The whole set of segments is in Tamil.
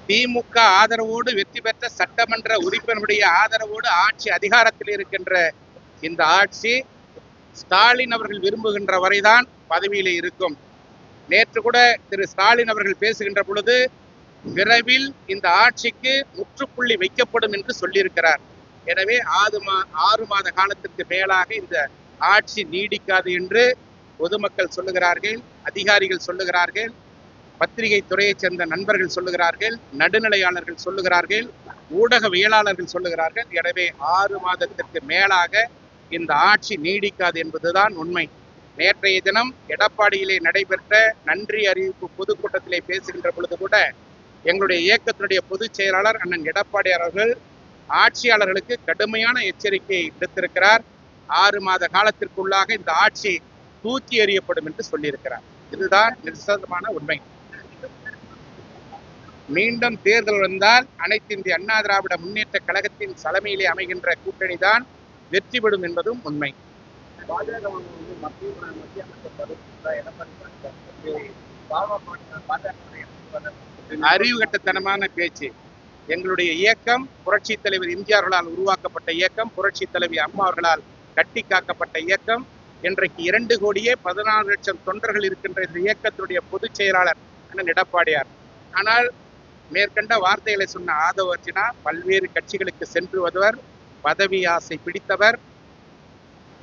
திமுக ஆதரவோடு வெற்றி பெற்ற சட்டமன்ற உறுப்பினருடைய ஆதரவோடு ஆட்சி அதிகாரத்தில் இருக்கின்ற இந்த ஆட்சி ஸ்டாலின் அவர்கள் விரும்புகின்ற வரைதான் பதவியிலே இருக்கும். நேற்று கூட திரு ஸ்டாலின் அவர்கள் பேசுகின்ற பொழுது விரைவில் இந்த ஆட்சிக்கு முற்றுப்புள்ளி வைக்கப்படும் என்று சொல்லியிருக்கிறார். எனவே 6 மாத காலத்திற்கு மேலாக இந்த ஆட்சி நீடிக்காது என்று பொதுமக்கள் சொல்லுகிறார்கள், அதிகாரிகள் சொல்லுகிறார்கள், பத்திரிகை துறையைச் சேர்ந்த நண்பர்கள் சொல்லுகிறார்கள், நடுநிலையாளர்கள் சொல்லுகிறார்கள், ஊடகவியலாளர்கள் சொல்லுகிறார்கள். எனவே 6 மாதத்திற்கு மேலாக இந்த ஆட்சி நீடிக்காது என்பதுதான் உண்மை. நேற்றைய தினம் எடப்பாடியிலே நடைபெற்ற நன்றி அறிவிப்பு பொதுக்கூட்டத்திலே பேசுகின்ற பொழுது கூட எங்களுடைய இயக்கத்தினுடைய பொதுச் செயலாளர் அண்ணன் எடப்பாடியார் அவர்கள் ஆட்சியாளர்களுக்கு கடுமையான எச்சரிக்கை விடுத்திருக்கிறார். 6 மாத காலத்திற்குள்ளாக இந்த ஆட்சி தூக்கி எறியப்படும் என்று சொல்லியிருக்கிறார். இதுதான் நிசந்தமான உண்மை. மீண்டும் தேர்தல் வந்தால் அனைத்து இந்திய அண்ணா திராவிட முன்னேற்ற கழகத்தின் தலைமையிலே அமைகின்ற கூட்டணி தான் வெற்றி பெறும் என்பதும் உண்மை. அறிவுகட்டத்தனமான பேச்சு. எங்களுடைய இயக்கம் புரட்சி தலைவர் எம்ஜிஆர்களால் உருவாக்கப்பட்ட இயக்கம், புரட்சி தலைவி அம்மா அவர்களால் கட்டி காக்கப்பட்ட இயக்கம். இன்றைக்கு 2,14,00,000 தொண்டர்கள் இருக்கின்ற இந்த இயக்கத்தினுடைய பொதுச் செயலாளர் அண்ணன் எடப்பாடியார். ஆனால் மேற்கண்ட வார்த்தைகளை சொன்ன ஆதவ அர்ஜுனா பல்வேறு கட்சிகளுக்கு சென்று வருவர், பதவி ஆசை பிடித்தவர்,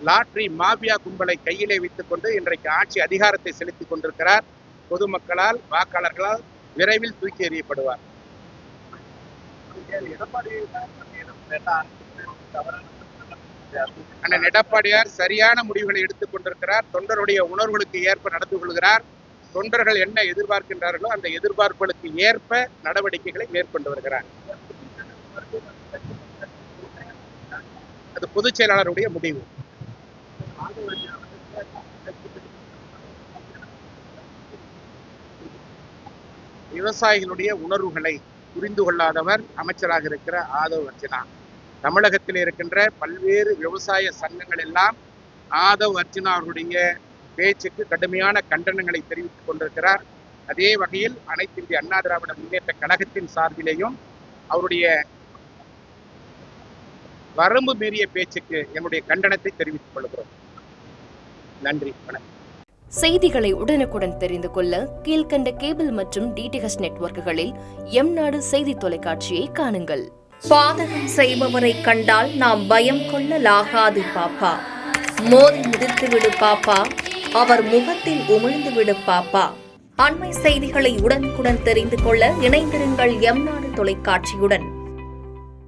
லாட்ரி மாபியா கும்பலை கையிலே வைத்துக் கொண்டு இன்றைக்கு ஆட்சி அதிகாரத்தை செலுத்திக் கொண்டிருக்கிறார். பொதுமக்களால், வாக்காளர்களால் விரைவில் தூக்கி எறியப்படுவார். அண்ணன் எடப்பாடியார் சரியான முடிவுகளை எடுத்துக் கொண்டிருக்கிறார். தொண்டருடைய உணர்வுகளுக்கு ஏற்ப நடந்து கொள்கிறார். தொண்டர்கள் என்ன எதிர்பார்க்கின்றார்களோ அந்த எதிர்பார்ப்புகளுக்கு ஏற்ப நடவடிக்கைகளை மேற்கொண்டு வருகிறார். அது பொதுச் செயலாளருடைய முடிவு. விவசாயிகளுடைய உணர்வுகளை புரிந்து கொள்ளாதவர் அமைச்சராக இருக்கிற ஆதவ் அர்ஜுனா. தமிழகத்தில் இருக்கின்ற பல்வேறு விவசாய சங்கங்கள் எல்லாம் ஆதவ் அர்ஜுனா அவருடைய பேச்சுக்கு கடுமையான கண்டனங்களை தெரிவித்துக் கொண்டிருக்கிறார். அதே வகையில் அனைத்து இந்திய அண்ணா திராவிட முன்னேற்ற கழகத்தின் சார்பிலேயும் அவருடைய வரம்பு மீறிய பேச்சுக்கு என்னுடைய கண்டனத்தை தெரிவித்துக் கொள்கிறோம். நன்றி, வணக்கம். செய்திகளை உடனுக்குடன் தெரிந்து கொள்ள கீழ்கண்ட கேபிள் மற்றும் டிடிஹெச் நெட்வொர்க்குகளில் எம்நாடு செய்தி தொலைக்காட்சியை காணுங்கள். பாதகம் செய்பவரை கண்டால் நாம் பயம் கொள்ளலாகாது பாப்பா. மோதி மிதித்துவிடு பாப்பா, அவர் முகத்தில் உமிழ்ந்துவிடு பாப்பா. அண்மை செய்திகளை உடனுக்குடன் தெரிந்து கொள்ள இணைந்திருங்கள் எம்நாடு தொலைக்காட்சியுடன்.